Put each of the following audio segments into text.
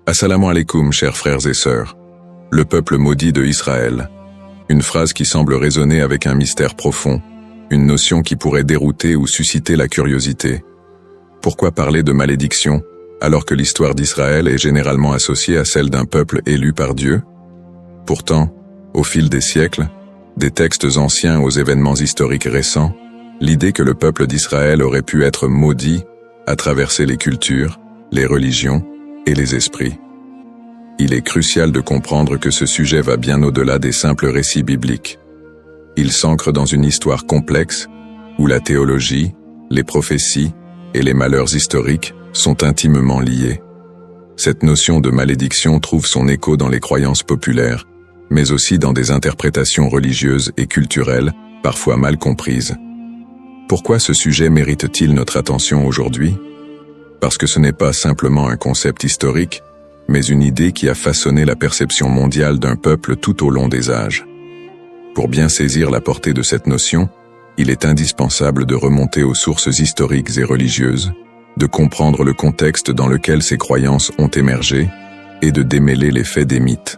Assalamu alaikum, chers frères et sœurs. Le peuple maudit de Israël. Une phrase qui semble résonner avec un mystère profond, une notion qui pourrait dérouter ou susciter la curiosité. Pourquoi parler de malédiction, alors que l'histoire d'Israël est généralement associée à celle d'un peuple élu par Dieu? Pourtant, au fil des siècles, des textes anciens aux événements historiques récents, l'idée que le peuple d'Israël aurait pu être maudit a traversé les cultures, les religions et les esprits. Il est crucial de comprendre que ce sujet va bien au-delà des simples récits bibliques. Il s'ancre dans une histoire complexe où la théologie, les prophéties et les malheurs historiques sont intimement liés. Cette notion de malédiction trouve son écho dans les croyances populaires, mais aussi dans des interprétations religieuses et culturelles, parfois mal comprises. Pourquoi ce sujet mérite-t-il notre attention aujourd'hui? Parce que ce n'est pas simplement un concept historique, mais une idée qui a façonné la perception mondiale d'un peuple tout au long des âges. Pour bien saisir la portée de cette notion, il est indispensable de remonter aux sources historiques et religieuses, de comprendre le contexte dans lequel ces croyances ont émergé et de démêler les faits des mythes.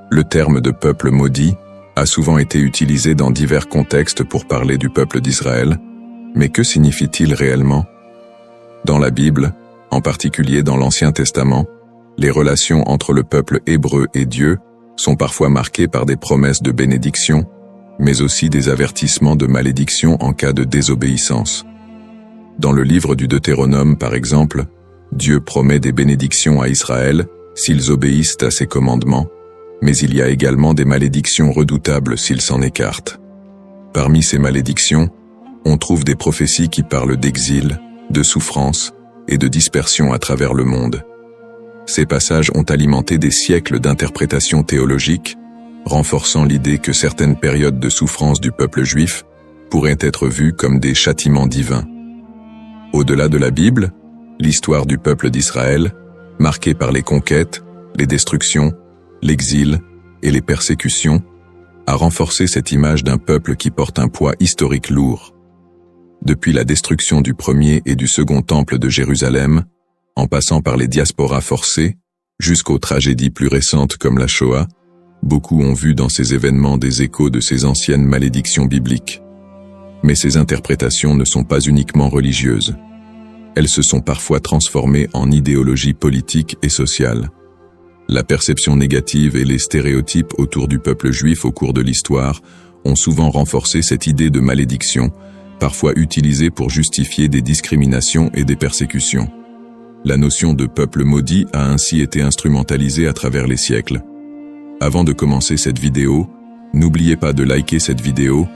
Le terme de peuple maudit a souvent été utilisé dans divers contextes pour parler du peuple d'Israël, mais que signifie-t-il réellement? Dans la Bible, en particulier dans l'Ancien Testament, les relations entre le peuple hébreu et Dieu sont parfois marquées par des promesses de bénédiction, mais aussi des avertissements de malédiction en cas de désobéissance. Dans le livre du Deutéronome, par exemple, Dieu promet des bénédictions à Israël s'ils obéissent à ses commandements, mais il y a également des malédictions redoutables s'ils s'en écartent. Parmi ces malédictions, on trouve des prophéties qui parlent d'exil, de souffrance et de dispersion à travers le monde. Ces passages ont alimenté des siècles d'interprétations théologiques, renforçant l'idée que certaines périodes de souffrance du peuple juif pourraient être vues comme des châtiments divins. Au-delà de la Bible, l'histoire du peuple d'Israël, marquée par les conquêtes, les destructions, l'exil et les persécutions, a renforcé cette image d'un peuple qui porte un poids historique lourd. Depuis la destruction du premier et du second temple de Jérusalem, en passant par les diasporas forcées, jusqu'aux tragédies plus récentes comme la Shoah, beaucoup ont vu dans ces événements des échos de ces anciennes malédictions bibliques. Mais ces interprétations ne sont pas uniquement religieuses. Elles se sont parfois transformées en idéologie politique et sociale. La perception négative et les stéréotypes autour du peuple juif au cours de l'histoire ont souvent renforcé cette idée de malédiction, parfois utilisée pour justifier des discriminations et des persécutions. La notion de peuple maudit a ainsi été instrumentalisée à travers les siècles. Avant de commencer cette vidéo, n'oubliez pas de liker cette vidéo,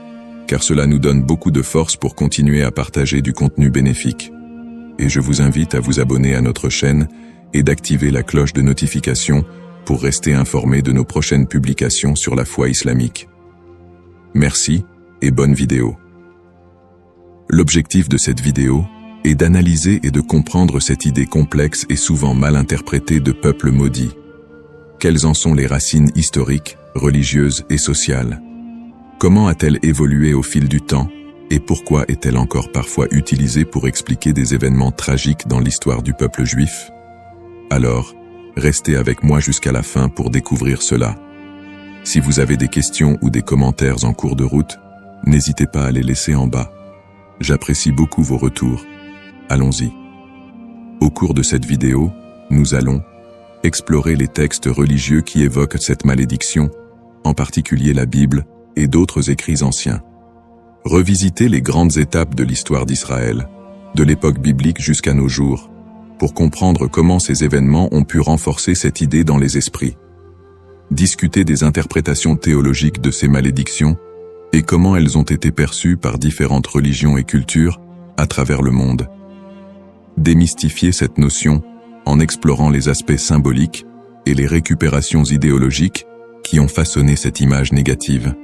car cela nous donne beaucoup de force pour continuer à partager du contenu bénéfique. Et je vous invite à vous abonner à notre chaîne et d'activer la cloche de notification pour rester informé de nos prochaines publications sur la foi islamique. Merci et bonne vidéo. L'objectif de cette vidéo est d'analyser et de comprendre cette idée complexe et souvent mal interprétée de peuple maudit. Quelles en sont les racines historiques, religieuses et sociales? Comment a-t-elle évolué au fil du temps et pourquoi est-elle encore parfois utilisée pour expliquer des événements tragiques dans l'histoire du peuple juif? Alors, restez avec moi jusqu'à la fin pour découvrir cela. Si vous avez des questions ou des commentaires en cours de route, n'hésitez pas à les laisser en bas. J'apprécie beaucoup vos retours. Allons-y. Au cours de cette vidéo, nous allons explorer les textes religieux qui évoquent cette malédiction, en particulier la Bible et d'autres écrits anciens. Revisiter les grandes étapes de l'histoire d'Israël, de l'époque biblique jusqu'à nos jours, pour comprendre comment ces événements ont pu renforcer cette idée dans les esprits. Discuter des interprétations théologiques de ces malédictions et comment elles ont été perçues par différentes religions et cultures à travers le monde. Démystifier cette notion en explorant les aspects symboliques et les récupérations idéologiques qui ont façonné cette image négative.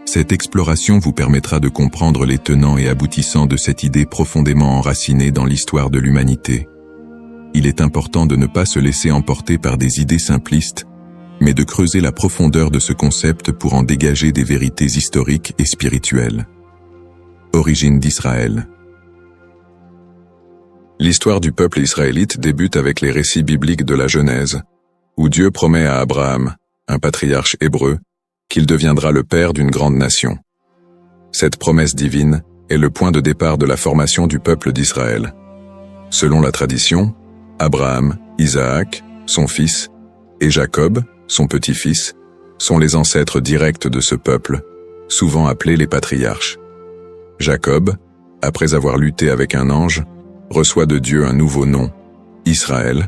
Cette exploration vous permettra de comprendre les tenants et aboutissants de cette idée profondément enracinée dans l'histoire de l'humanité. Il est important de ne pas se laisser emporter par des idées simplistes, mais de creuser la profondeur de ce concept pour en dégager des vérités historiques et spirituelles. Origine d'Israël. L'histoire du peuple israélite débute avec les récits bibliques de la Genèse, où Dieu promet à Abraham, un patriarche hébreu, qu'il deviendra le père d'une grande nation. Cette promesse divine est le point de départ de la formation du peuple d'Israël. Selon la tradition, Abraham, Isaac, son fils, et Jacob, son petit-fils, sont les ancêtres directs de ce peuple, souvent appelés les patriarches. Jacob, après avoir lutté avec un ange, reçoit de Dieu un nouveau nom, Israël,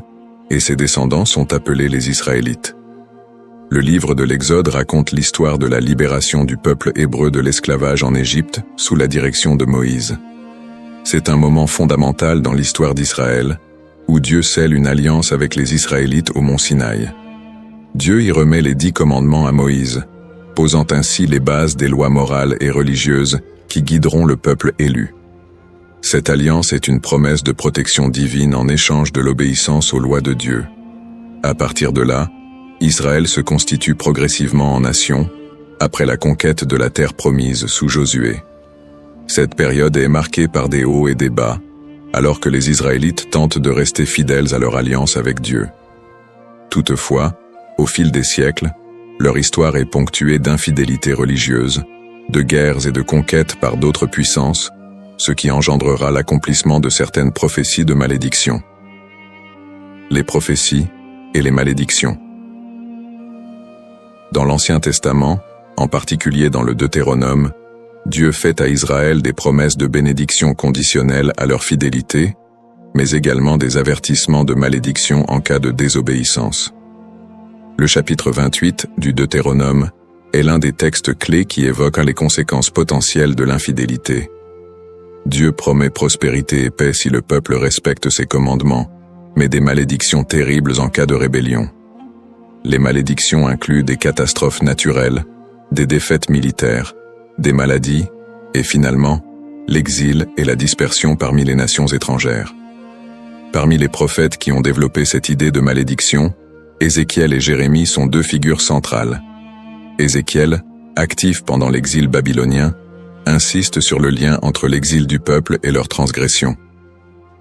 et ses descendants sont appelés les Israélites. Le livre de l'Exode raconte l'histoire de la libération du peuple hébreu de l'esclavage en Égypte sous la direction de Moïse. C'est un moment fondamental dans l'histoire d'Israël, où Dieu scelle une alliance avec les Israélites au mont Sinaï. Dieu y remet les 10 commandements à Moïse, posant ainsi les bases des lois morales et religieuses qui guideront le peuple élu. Cette alliance est une promesse de protection divine en échange de l'obéissance aux lois de Dieu. À partir de là, Israël se constitue progressivement en nation, après la conquête de la terre promise sous Josué. Cette période est marquée par des hauts et des bas, alors que les Israélites tentent de rester fidèles à leur alliance avec Dieu. Toutefois, au fil des siècles, leur histoire est ponctuée d'infidélités religieuses, de guerres et de conquêtes par d'autres puissances, ce qui engendrera l'accomplissement de certaines prophéties de malédiction. Les prophéties et les malédictions. Dans l'Ancien Testament, en particulier dans le Deutéronome, Dieu fait à Israël des promesses de bénédiction conditionnelles à leur fidélité, mais également des avertissements de malédiction en cas de désobéissance. Le chapitre 28 du Deutéronome est l'un des textes clés qui évoquent les conséquences potentielles de l'infidélité. Dieu promet prospérité et paix si le peuple respecte ses commandements, mais des malédictions terribles en cas de rébellion. Les malédictions incluent des catastrophes naturelles, des défaites militaires, des maladies, et finalement, l'exil et la dispersion parmi les nations étrangères. Parmi les prophètes qui ont développé cette idée de malédiction, Ézéchiel et Jérémie sont 2 figures centrales. Ézéchiel, actif pendant l'exil babylonien, insiste sur le lien entre l'exil du peuple et leur transgression.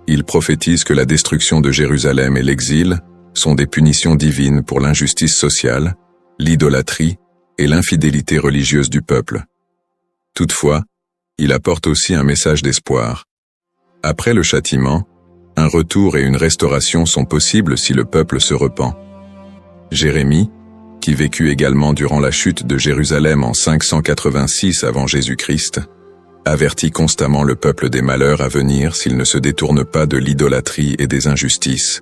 Il prophétise que la destruction de Jérusalem et l'exil sont des punitions divines pour l'injustice sociale, l'idolâtrie et l'infidélité religieuse du peuple. Toutefois, il apporte aussi un message d'espoir. Après le châtiment, un retour et une restauration sont possibles si le peuple se repent. Jérémie, qui vécut également durant la chute de Jérusalem en 586 avant Jésus-Christ, avertit constamment le peuple des malheurs à venir s'il ne se détourne pas de l'idolâtrie et des injustices.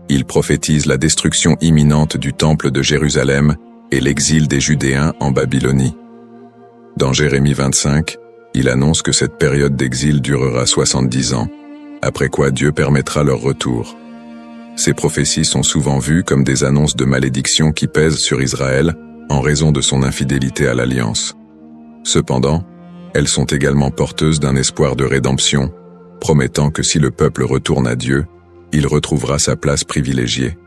Il prophétise la destruction imminente du temple de Jérusalem et l'exil des Judéens en Babylonie. Dans Jérémie 25, il annonce que cette période d'exil durera 70 ans, après quoi Dieu permettra leur retour. Ces prophéties sont souvent vues comme des annonces de malédiction qui pèsent sur Israël en raison de son infidélité à l'Alliance. Cependant, elles sont également porteuses d'un espoir de rédemption, promettant que si le peuple retourne à Dieu, il retrouvera sa place privilégiée.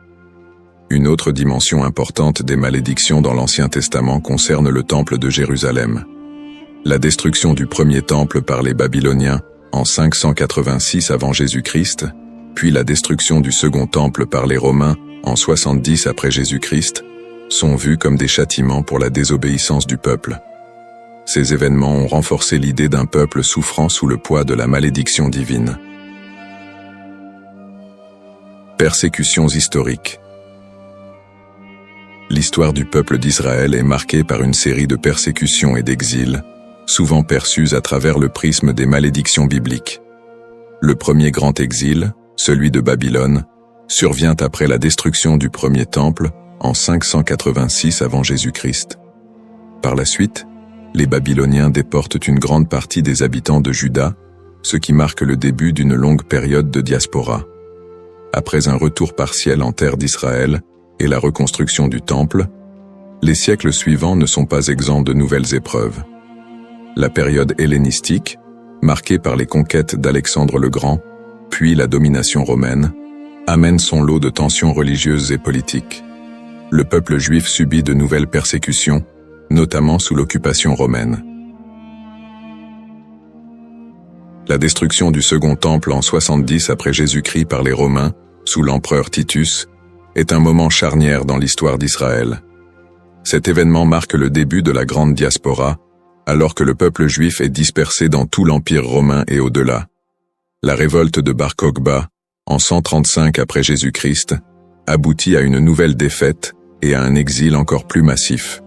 Une autre dimension importante des malédictions dans l'Ancien Testament concerne le temple de Jérusalem. La destruction du premier temple par les Babyloniens en 586 avant Jésus-Christ, puis la destruction du second temple par les Romains en 70 après Jésus-Christ, sont vus comme des châtiments pour la désobéissance du peuple. Ces événements ont renforcé l'idée d'un peuple souffrant sous le poids de la malédiction divine. Persécutions historiques. L'histoire du peuple d'Israël est marquée par une série de persécutions et d'exils, souvent perçues à travers le prisme des malédictions bibliques. Le premier grand exil, celui de Babylone, survient après la destruction du premier temple en 586 avant Jésus-Christ. Par la suite, les Babyloniens déportent une grande partie des habitants de Juda, ce qui marque le début d'une longue période de diaspora. Après un retour partiel en terre d'Israël et la reconstruction du temple, les siècles suivants ne sont pas exempts de nouvelles épreuves. La période hellénistique, marquée par les conquêtes d'Alexandre le Grand, puis la domination romaine, amène son lot de tensions religieuses et politiques. Le peuple juif subit de nouvelles persécutions, notamment sous l'occupation romaine. La destruction du Second Temple en 70 après Jésus-Christ par les Romains, sous l'empereur Titus, est un moment charnière dans l'histoire d'Israël. Cet événement marque le début de la grande diaspora, alors que le peuple juif est dispersé dans tout l'Empire romain et au-delà. La révolte de Bar Kokhba, en 135 après Jésus-Christ, aboutit à une nouvelle défaite et à un exil encore plus massif.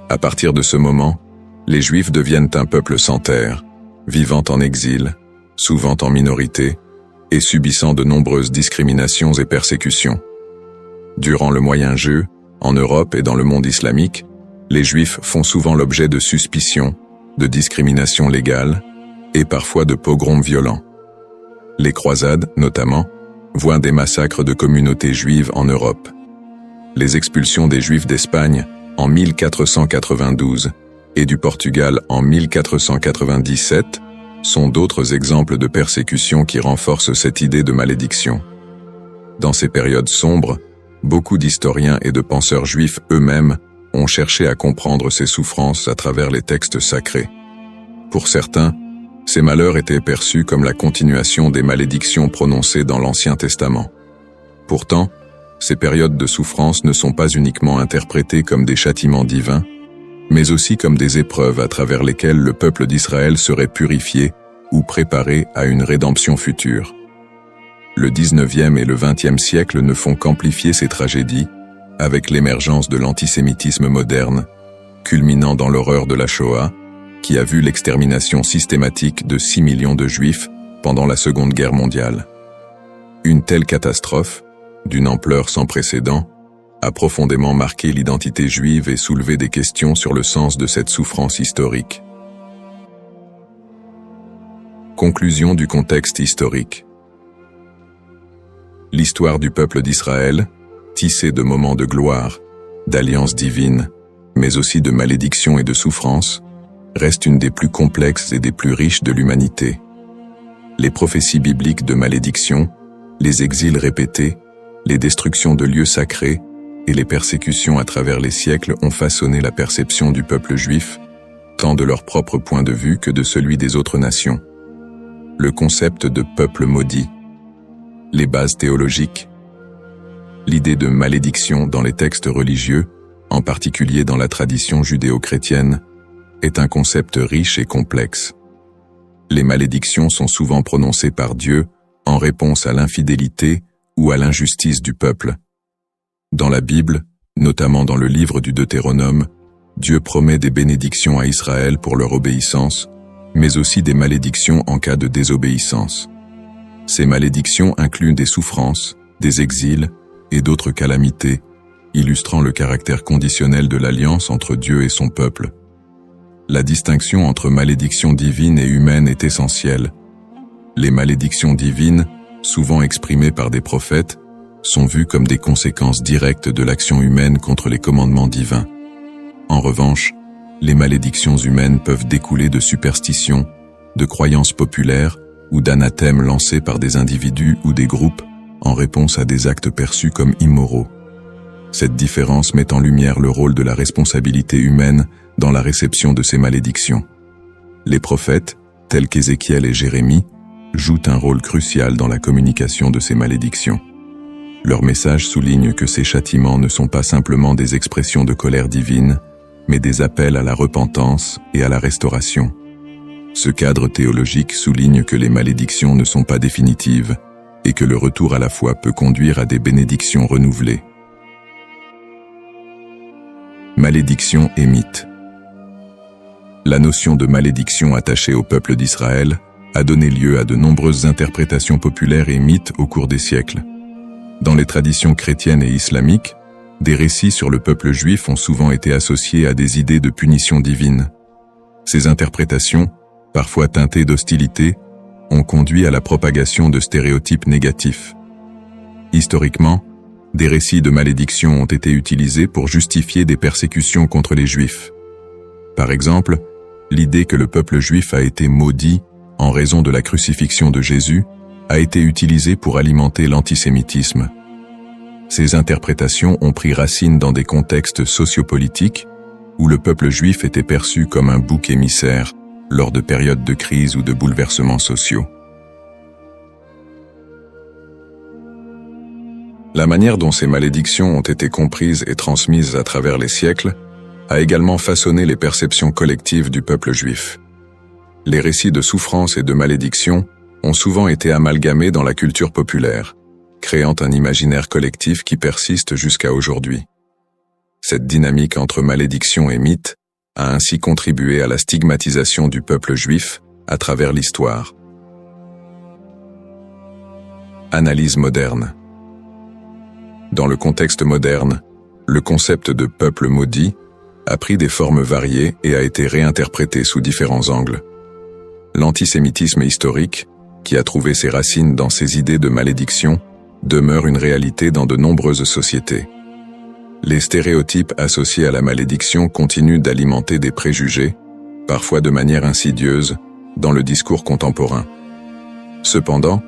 À partir de ce moment, les Juifs deviennent un peuple sans terre, vivant en exil, souvent en minorité, et subissant de nombreuses discriminations et persécutions. Durant le Moyen-Âge, en Europe et dans le monde islamique, les Juifs font souvent l'objet de suspicions, de discriminations légales et parfois de pogroms violents. Les croisades, notamment, voient des massacres de communautés juives en Europe. Les expulsions des Juifs d'Espagne en 1492 et du Portugal en 1497 sont d'autres exemples de persécutions qui renforcent cette idée de malédiction. Dans ces périodes sombres, beaucoup d'historiens et de penseurs juifs eux-mêmes ont cherché à comprendre ces souffrances à travers les textes sacrés. Pour certains, ces malheurs étaient perçus comme la continuation des malédictions prononcées dans l'Ancien Testament. Pourtant, ces périodes de souffrance ne sont pas uniquement interprétées comme des châtiments divins, mais aussi comme des épreuves à travers lesquelles le peuple d'Israël serait purifié ou préparé à une rédemption future. Le 19e et le 20e siècle ne font qu'amplifier ces tragédies, avec l'émergence de l'antisémitisme moderne, culminant dans l'horreur de la Shoah, qui a vu l'extermination systématique de 6 millions de Juifs pendant la Seconde Guerre mondiale. Une telle catastrophe, d'une ampleur sans précédent, a profondément marqué l'identité juive et soulevé des questions sur le sens de cette souffrance historique. Conclusion du contexte historique. L'histoire du peuple d'Israël, tissée de moments de gloire, d'alliances divines, mais aussi de malédictions et de souffrances, reste une des plus complexes et des plus riches de l'humanité. Les prophéties bibliques de malédiction, les exils répétés, les destructions de lieux sacrés et les persécutions à travers les siècles ont façonné la perception du peuple juif, tant de leur propre point de vue que de celui des autres nations. Le concept de peuple maudit, les bases théologiques, l'idée de malédiction dans les textes religieux, en particulier dans la tradition judéo-chrétienne, est un concept riche et complexe. Les malédictions sont souvent prononcées par Dieu en réponse à l'infidélité ou à l'injustice du peuple. Dans la Bible, notamment dans le livre du Deutéronome, Dieu promet des bénédictions à Israël pour leur obéissance, mais aussi des malédictions en cas de désobéissance. Ces malédictions incluent des souffrances, des exils et d'autres calamités, illustrant le caractère conditionnel de l'alliance entre Dieu et son peuple. La distinction entre malédiction divine et humaine est essentielle. Les malédictions divines, souvent exprimées par des prophètes, sont vues comme des conséquences directes de l'action humaine contre les commandements divins. En revanche, les malédictions humaines peuvent découler de superstitions, de croyances populaires ou d'anathèmes lancés par des individus ou des groupes en réponse à des actes perçus comme immoraux. Cette différence met en lumière le rôle de la responsabilité humaine dans la réception de ces malédictions. Les prophètes, tels qu'Ézéchiel et Jérémie, jouent un rôle crucial dans la communication de ces malédictions. Leur message souligne que ces châtiments ne sont pas simplement des expressions de colère divine, mais des appels à la repentance et à la restauration. Ce cadre théologique souligne que les malédictions ne sont pas définitives et que le retour à la foi peut conduire à des bénédictions renouvelées. Malédiction et mythe. La notion de malédiction attachée au peuple d'Israël a donné lieu à de nombreuses interprétations populaires et mythes au cours des siècles. Dans les traditions chrétiennes et islamiques, des récits sur le peuple juif ont souvent été associés à des idées de punition divine. Ces interprétations, parfois teintées d'hostilité, ont conduit à la propagation de stéréotypes négatifs. Historiquement, des récits de malédiction ont été utilisés pour justifier des persécutions contre les Juifs. Par exemple, l'idée que le peuple juif a été maudit en raison de la crucifixion de Jésus a été utilisée pour alimenter l'antisémitisme. Ces interprétations ont pris racine dans des contextes sociopolitiques où le peuple juif était perçu comme un bouc émissaire lors de périodes de crise ou de bouleversements sociaux. La manière dont ces malédictions ont été comprises et transmises à travers les siècles a également façonné les perceptions collectives du peuple juif. Les récits de souffrance et de malédiction ont souvent été amalgamés dans la culture populaire, créant un imaginaire collectif qui persiste jusqu'à aujourd'hui. Cette dynamique entre malédiction et mythe a ainsi contribué à la stigmatisation du peuple juif à travers l'histoire. Analyse moderne. Dans le contexte moderne, le concept de peuple maudit a pris des formes variées et a été réinterprété sous différents angles. L'antisémitisme historique, qui a trouvé ses racines dans ces idées de malédiction, demeure une réalité dans de nombreuses sociétés. Les stéréotypes associés à la malédiction continuent d'alimenter des préjugés, parfois de manière insidieuse, dans le discours contemporain. Cependant,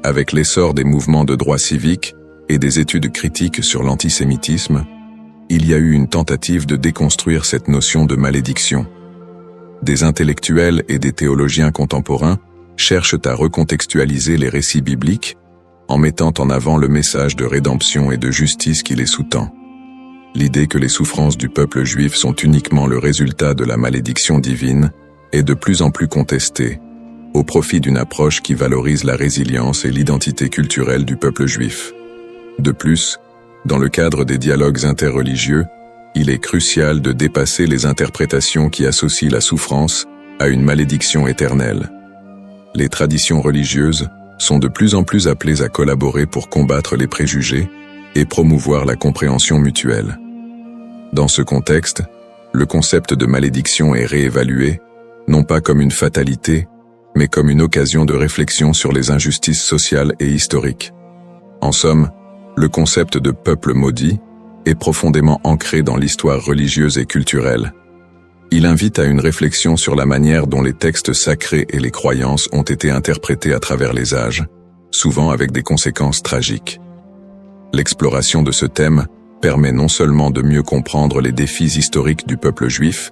avec l'essor des mouvements de droits civiques et des études critiques sur l'antisémitisme, il y a eu une tentative de déconstruire cette notion de malédiction. Des intellectuels et des théologiens contemporains cherchent à recontextualiser les récits bibliques en mettant en avant le message de rédemption et de justice qui les sous-tend. L'idée que les souffrances du peuple juif sont uniquement le résultat de la malédiction divine est de plus en plus contestée, au profit d'une approche qui valorise la résilience et l'identité culturelle du peuple juif. De plus, dans le cadre des dialogues interreligieux, il est crucial de dépasser les interprétations qui associent la souffrance à une malédiction éternelle. Les traditions religieuses sont de plus en plus appelées à collaborer pour combattre les préjugés et promouvoir la compréhension mutuelle. Dans ce contexte, le concept de malédiction est réévalué, non pas comme une fatalité, mais comme une occasion de réflexion sur les injustices sociales et historiques. En somme, le concept de peuple maudit est profondément ancré dans l'histoire religieuse et culturelle. Il invite à une réflexion sur la manière dont les textes sacrés et les croyances ont été interprétés à travers les âges, souvent avec des conséquences tragiques. L'exploration de ce thème permet non seulement de mieux comprendre les défis historiques du peuple juif,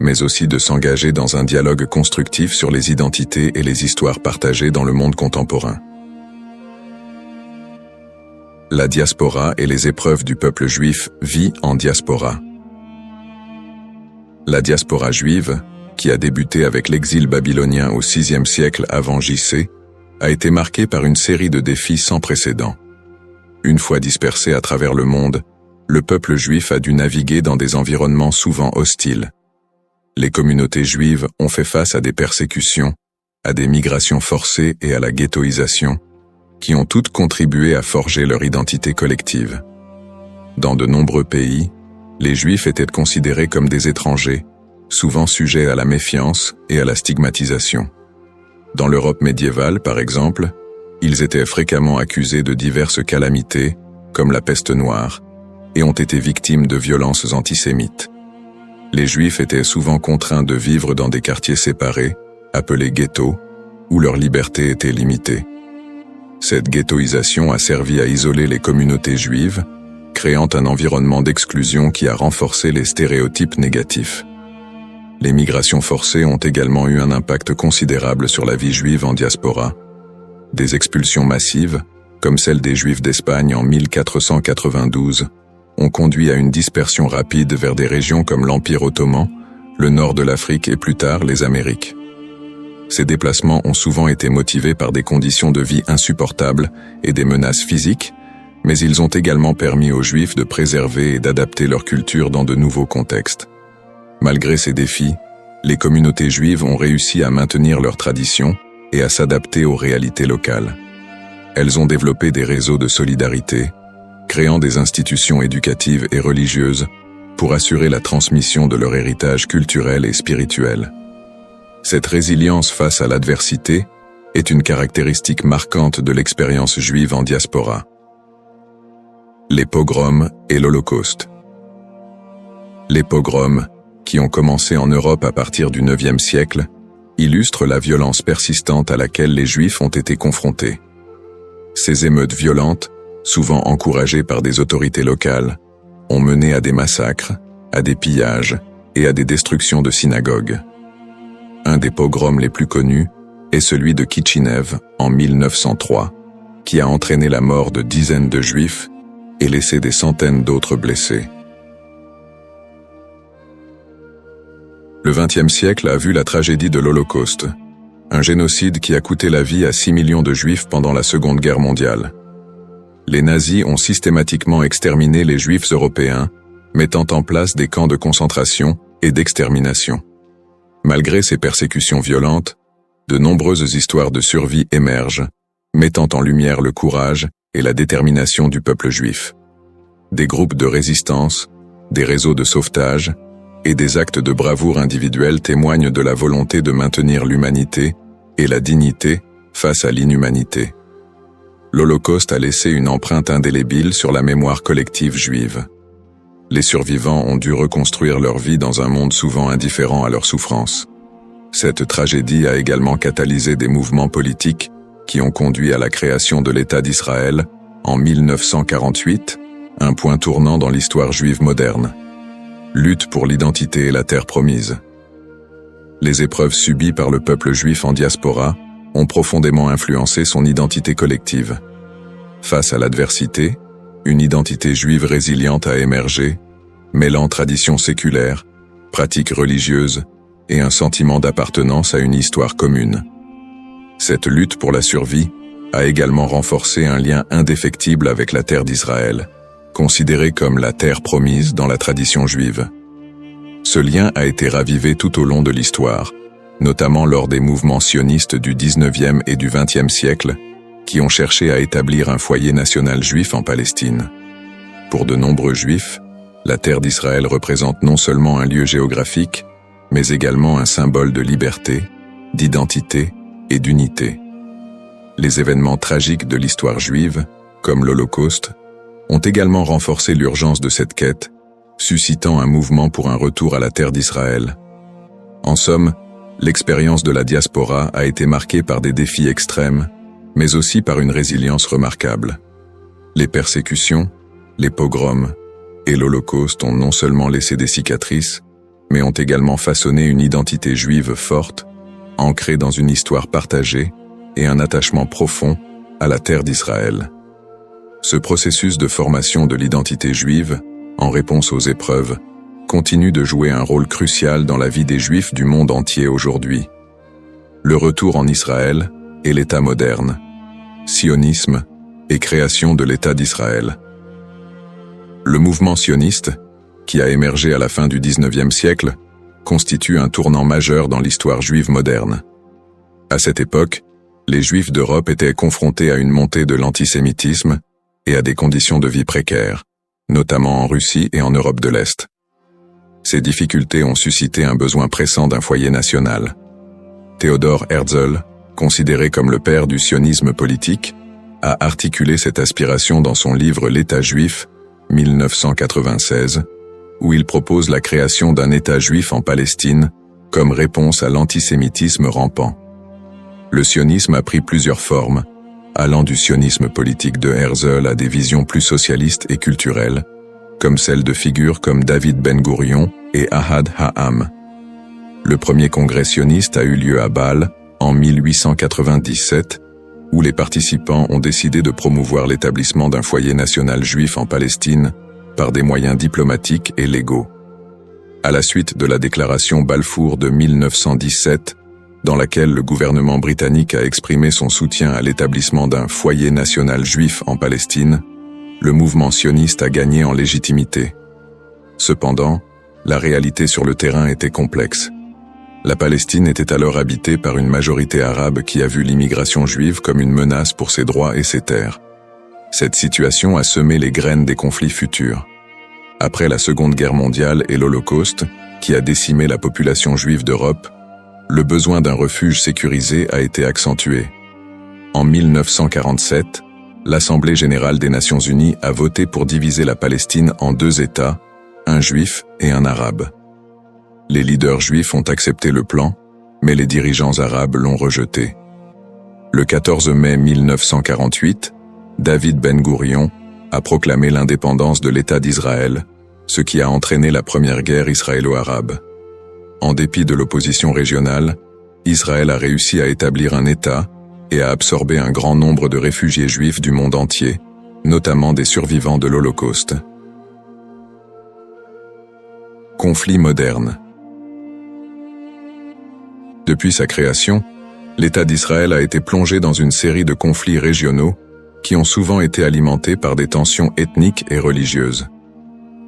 mais aussi de s'engager dans un dialogue constructif sur les identités et les histoires partagées dans le monde contemporain. La diaspora et les épreuves du peuple juif vit en diaspora. La diaspora juive, qui a débuté avec l'exil babylonien au VIe siècle avant J.C., a été marquée par une série de défis sans précédent. Une fois dispersé à travers le monde, le peuple juif a dû naviguer dans des environnements souvent hostiles. Les communautés juives ont fait face à des persécutions, à des migrations forcées et à la ghettoisation, qui ont toutes contribué à forger leur identité collective. Dans de nombreux pays, les Juifs étaient considérés comme des étrangers, souvent sujets à la méfiance et à la stigmatisation. Dans l'Europe médiévale, par exemple, ils étaient fréquemment accusés de diverses calamités, comme la peste noire, et ont été victimes de violences antisémites. Les Juifs étaient souvent contraints de vivre dans des quartiers séparés, appelés ghettos, où leur liberté était limitée. Cette ghettoisation a servi à isoler les communautés juives, créant un environnement d'exclusion qui a renforcé les stéréotypes négatifs. Les migrations forcées ont également eu un impact considérable sur la vie juive en diaspora. Des expulsions massives, comme celle des Juifs d'Espagne en 1492, ont conduit à une dispersion rapide vers des régions comme l'Empire ottoman, le nord de l'Afrique et plus tard les Amériques. Ces déplacements ont souvent été motivés par des conditions de vie insupportables et des menaces physiques, mais ils ont également permis aux Juifs de préserver et d'adapter leur culture dans de nouveaux contextes. Malgré ces défis, les communautés juives ont réussi à maintenir leurs traditions et à s'adapter aux réalités locales. Elles ont développé des réseaux de solidarité, créant des institutions éducatives et religieuses pour assurer la transmission de leur héritage culturel et spirituel. Cette résilience face à l'adversité est une caractéristique marquante de l'expérience juive en diaspora. Les pogroms et l'Holocauste. Les pogroms, qui ont commencé en Europe à partir du IXe siècle, illustrent la violence persistante à laquelle les Juifs ont été confrontés. Ces émeutes violentes, souvent encouragées par des autorités locales, ont mené à des massacres, à des pillages et à des destructions de synagogues. Un des pogroms les plus connus est celui de Kitchinev en 1903, qui a entraîné la mort de dizaines de Juifs et laissé des centaines d'autres blessés. Le XXe siècle a vu la tragédie de l'Holocauste, un génocide qui a coûté la vie à 6 millions de Juifs pendant la Seconde Guerre mondiale. Les nazis ont systématiquement exterminé les Juifs européens, mettant en place des camps de concentration et d'extermination. Malgré ces persécutions violentes, de nombreuses histoires de survie émergent, mettant en lumière le courage et la détermination du peuple juif. Des groupes de résistance, des réseaux de sauvetage et des actes de bravoure individuels témoignent de la volonté de maintenir l'humanité et la dignité face à l'inhumanité. L'Holocauste a laissé une empreinte indélébile sur la mémoire collective juive. Les survivants ont dû reconstruire leur vie dans un monde souvent indifférent à leurs souffrances. Cette tragédie a également catalysé des mouvements politiques qui ont conduit à la création de l'État d'Israël en 1948, un point tournant dans l'histoire juive moderne. Lutte pour l'identité et la terre promise. Les épreuves subies par le peuple juif en diaspora ont profondément influencé son identité collective. Face à l'adversité, une identité juive résiliente a émergé, mêlant traditions séculaires, pratiques religieuses et un sentiment d'appartenance à une histoire commune. Cette lutte pour la survie a également renforcé un lien indéfectible avec la terre d'Israël, considérée comme la terre promise dans la tradition juive. Ce lien a été ravivé tout au long de l'histoire, notamment lors des mouvements sionistes du XIXe et du XXe siècle, qui ont cherché à établir un foyer national juif en Palestine. Pour de nombreux juifs, la terre d'Israël représente non seulement un lieu géographique, mais également un symbole de liberté, d'identité et d'unité. Les événements tragiques de l'histoire juive, comme l'Holocauste, ont également renforcé l'urgence de cette quête, suscitant un mouvement pour un retour à la terre d'Israël. En somme, l'expérience de la diaspora a été marquée par des défis extrêmes, mais aussi par une résilience remarquable. Les persécutions, les pogroms et l'Holocauste ont non seulement laissé des cicatrices, mais ont également façonné une identité juive forte, ancrée dans une histoire partagée et un attachement profond à la terre d'Israël. Ce processus de formation de l'identité juive, en réponse aux épreuves, continue de jouer un rôle crucial dans la vie des Juifs du monde entier aujourd'hui. Le retour en Israël et l'État moderne, sionisme et création de l'État d'Israël. Le mouvement sioniste, qui a émergé à la fin du XIXe siècle, constitue un tournant majeur dans l'histoire juive moderne. À cette époque, les Juifs d'Europe étaient confrontés à une montée de l'antisémitisme et à des conditions de vie précaires, notamment en Russie et en Europe de l'Est. Ces difficultés ont suscité un besoin pressant d'un foyer national. Theodor Herzl, considéré comme le père du sionisme politique, a articulé cette aspiration dans son livre L'État juif, 1996, où il propose la création d'un État juif en Palestine comme réponse à l'antisémitisme rampant. Le sionisme a pris plusieurs formes, allant du sionisme politique de Herzl à des visions plus socialistes et culturelles, comme celles de figures comme David Ben-Gourion et Ahad Ha'am. Le premier congrès sioniste a eu lieu à Bâle en 1897, où les participants ont décidé de promouvoir l'établissement d'un foyer national juif en Palestine par des moyens diplomatiques et légaux. À la suite de la déclaration Balfour de 1917, dans laquelle le gouvernement britannique a exprimé son soutien à l'établissement d'un foyer national juif en Palestine, le mouvement sioniste a gagné en légitimité. Cependant, la réalité sur le terrain était complexe. La Palestine était alors habitée par une majorité arabe qui a vu l'immigration juive comme une menace pour ses droits et ses terres. Cette situation a semé les graines des conflits futurs. Après la Seconde Guerre mondiale et l'Holocauste, qui a décimé la population juive d'Europe, le besoin d'un refuge sécurisé a été accentué. En 1947, l'Assemblée générale des Nations unies a voté pour diviser la Palestine en deux États, un juif et un arabe. Les leaders juifs ont accepté le plan, mais les dirigeants arabes l'ont rejeté. Le 14 mai 1948, David Ben-Gourion a proclamé l'indépendance de l'État d'Israël, ce qui a entraîné la première guerre israélo-arabe. En dépit de l'opposition régionale, Israël a réussi à établir un État et à absorber un grand nombre de réfugiés juifs du monde entier, notamment des survivants de l'Holocauste. Conflit moderne. Depuis sa création, l'État d'Israël a été plongé dans une série de conflits régionaux qui ont souvent été alimentés par des tensions ethniques et religieuses.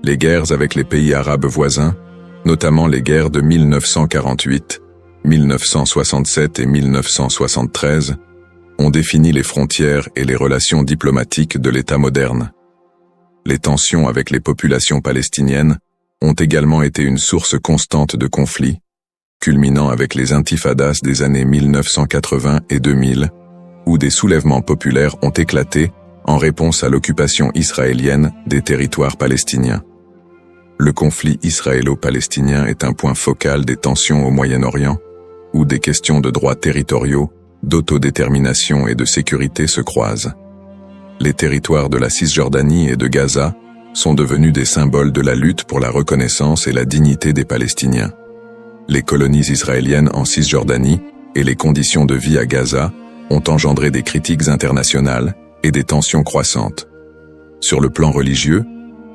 Les guerres avec les pays arabes voisins, notamment les guerres de 1948, 1967 et 1973, ont défini les frontières et les relations diplomatiques de l'État moderne. Les tensions avec les populations palestiniennes ont également été une source constante de conflits, culminant avec les intifadas des années 1980 et 2000, où des soulèvements populaires ont éclaté en réponse à l'occupation israélienne des territoires palestiniens. Le conflit israélo-palestinien est un point focal des tensions au Moyen-Orient, où des questions de droits territoriaux, d'autodétermination et de sécurité se croisent. Les territoires de la Cisjordanie et de Gaza sont devenus des symboles de la lutte pour la reconnaissance et la dignité des Palestiniens. Les colonies israéliennes en Cisjordanie et les conditions de vie à Gaza ont engendré des critiques internationales et des tensions croissantes. Sur le plan religieux,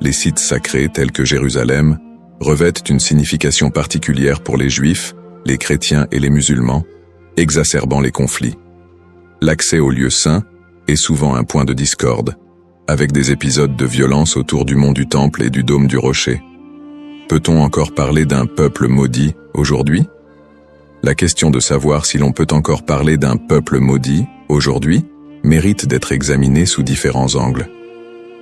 les sites sacrés tels que Jérusalem revêtent une signification particulière pour les Juifs, les chrétiens et les musulmans, exacerbant les conflits. L'accès aux lieux saints est souvent un point de discorde, avec des épisodes de violence autour du mont du Temple et du dôme du Rocher. Peut-on encore parler d'un peuple maudit aujourd'hui? La question de savoir si l'on peut encore parler d'un peuple maudit aujourd'hui mérite d'être examinée sous différents angles.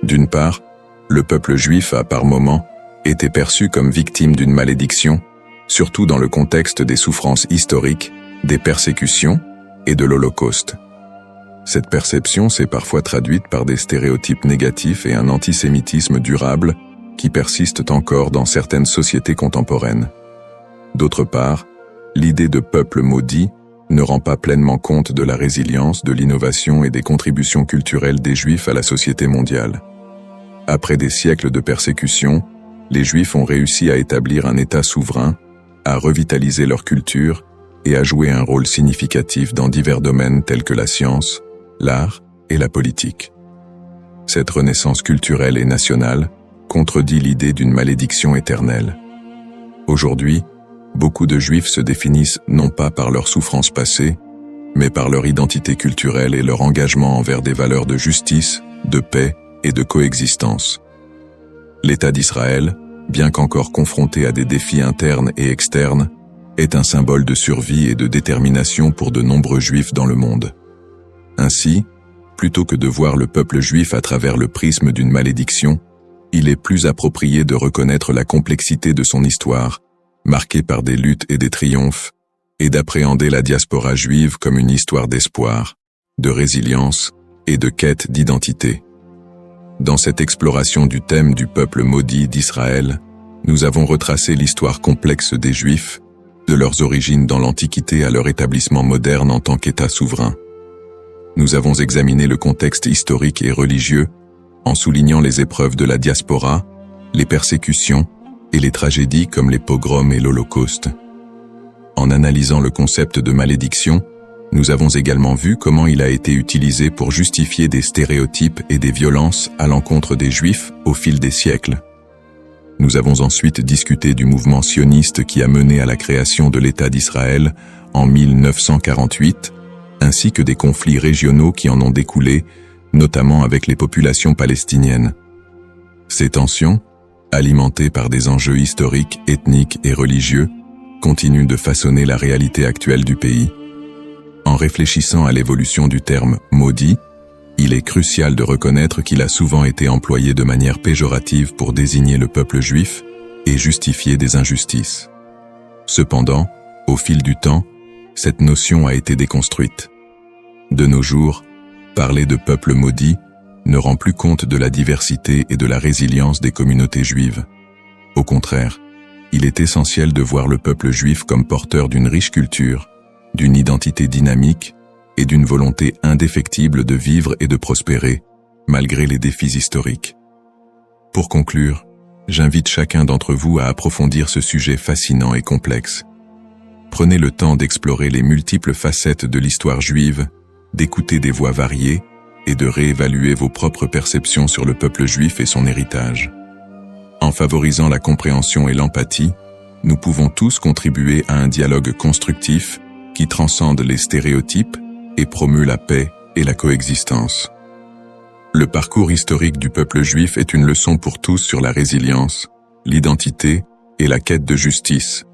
D'une part, le peuple juif a par moments été perçu comme victime d'une malédiction, surtout dans le contexte des souffrances historiques, des persécutions et de l'Holocauste. Cette perception s'est parfois traduite par des stéréotypes négatifs et un antisémitisme durable qui persistent encore dans certaines sociétés contemporaines. D'autre part, l'idée de peuple maudit ne rend pas pleinement compte de la résilience, de l'innovation et des contributions culturelles des Juifs à la société mondiale. Après des siècles de persécution, les Juifs ont réussi à établir un État souverain, à revitaliser leur culture et à jouer un rôle significatif dans divers domaines tels que la science, l'art et la politique. Cette renaissance culturelle et nationale contredit l'idée d'une malédiction éternelle. Aujourd'hui, beaucoup de Juifs se définissent non pas par leurs souffrances passées, mais par leur identité culturelle et leur engagement envers des valeurs de justice, de paix et de coexistence. L'État d'Israël, bien qu'encore confronté à des défis internes et externes, est un symbole de survie et de détermination pour de nombreux Juifs dans le monde. Ainsi, plutôt que de voir le peuple juif à travers le prisme d'une malédiction, il est plus approprié de reconnaître la complexité de son histoire, marquée par des luttes et des triomphes, et d'appréhender la diaspora juive comme une histoire d'espoir, de résilience et de quête d'identité. Dans cette exploration du thème du peuple maudit d'Israël, nous avons retracé l'histoire complexe des Juifs, de leurs origines dans l'Antiquité à leur établissement moderne en tant qu'État souverain. Nous avons examiné le contexte historique et religieux, en soulignant les épreuves de la diaspora, les persécutions et les tragédies comme les pogroms et l'Holocauste. En analysant le concept de malédiction, nous avons également vu comment il a été utilisé pour justifier des stéréotypes et des violences à l'encontre des Juifs au fil des siècles. Nous avons ensuite discuté du mouvement sioniste qui a mené à la création de l'État d'Israël en 1948, ainsi que des conflits régionaux qui en ont découlé, notamment avec les populations palestiniennes. Ces tensions, alimentées par des enjeux historiques, ethniques et religieux, continuent de façonner la réalité actuelle du pays. En réfléchissant à l'évolution du terme « maudit », il est crucial de reconnaître qu'il a souvent été employé de manière péjorative pour désigner le peuple juif et justifier des injustices. Cependant, au fil du temps, cette notion a été déconstruite. De nos jours, parler de peuple maudit ne rend plus compte de la diversité et de la résilience des communautés juives. Au contraire, il est essentiel de voir le peuple juif comme porteur d'une riche culture, d'une identité dynamique et d'une volonté indéfectible de vivre et de prospérer, malgré les défis historiques. Pour conclure, j'invite chacun d'entre vous à approfondir ce sujet fascinant et complexe. Prenez le temps d'explorer les multiples facettes de l'histoire juive, d'écouter des voix variées et de réévaluer vos propres perceptions sur le peuple juif et son héritage. En favorisant la compréhension et l'empathie, nous pouvons tous contribuer à un dialogue constructif qui transcende les stéréotypes et promeut la paix et la coexistence. Le parcours historique du peuple juif est une leçon pour tous sur la résilience, l'identité et la quête de justice,